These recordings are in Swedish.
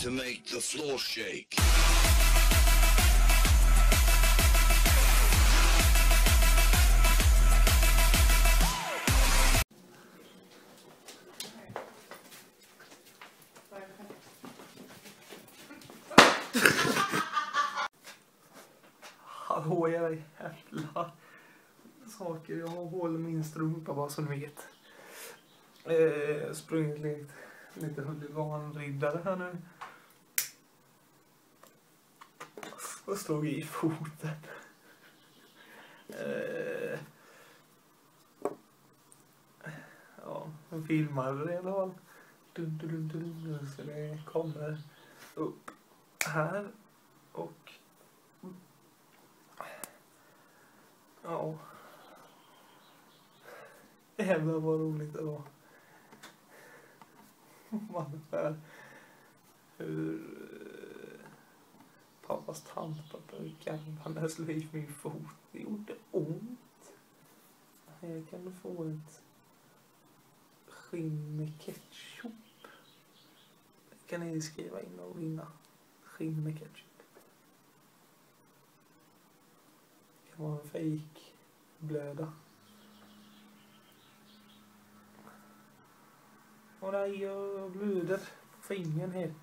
To make the floor shake. Hallå era jävla saker, jag har hål i min strumpa bara så ni vet. Sprungit lite huliganriddare här nu. Och slog i foten. Ja, jag filmade det i alla fall. Så det kommer upp här. Och ja. Jävlar vad roligt det var. Ungefär hur pappas tantpappa garvade slog i min fot. Det gjorde ont. Här kan du få ett skinn med ketchup. Det kan ni skriva in och vinna. Skinn med ketchup. Det kan vara en fake blöda. Och nej, jag blöder på fingern här.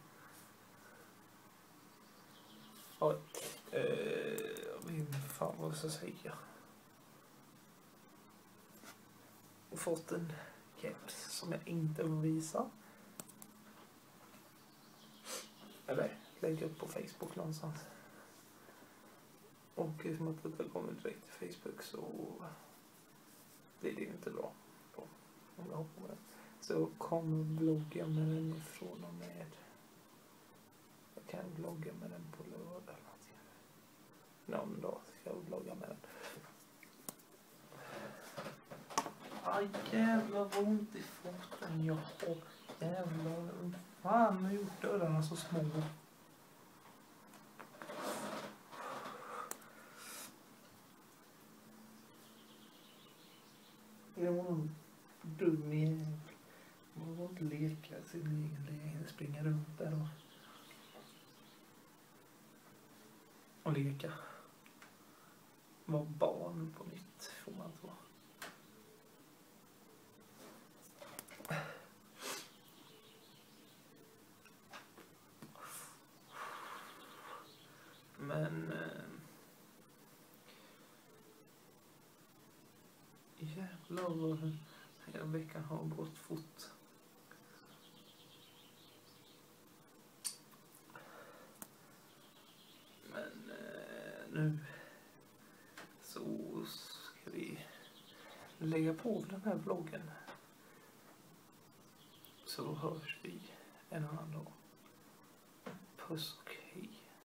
Oj. Jag vet inte fan vad jag ska säga. Jag har fått en keps som jag inte vill visa. Eller lägga upp på Facebook någonstans. Och som att det kommer direkt till Facebook så blir det inte bra. Om jag hoppar med det. Så kommer blogga med den ifrån och med. Jag kan blogga med den på lördag. Någon dag ska jag blogga med den. Aj jävlar vad ont i foten jag har. Jävlar. Fan, jag har gjort dörrarna så små. Jag var nog dum jävel. Man får inte leka sin egen lägenhet, springa runt där och leka. Var barn på nytt, får man inte vara. Men jävlar vad den här veckan har gått fort. Men nu så ska vi lägga på den här vloggen. Så hörs vi en annan dag. Puss och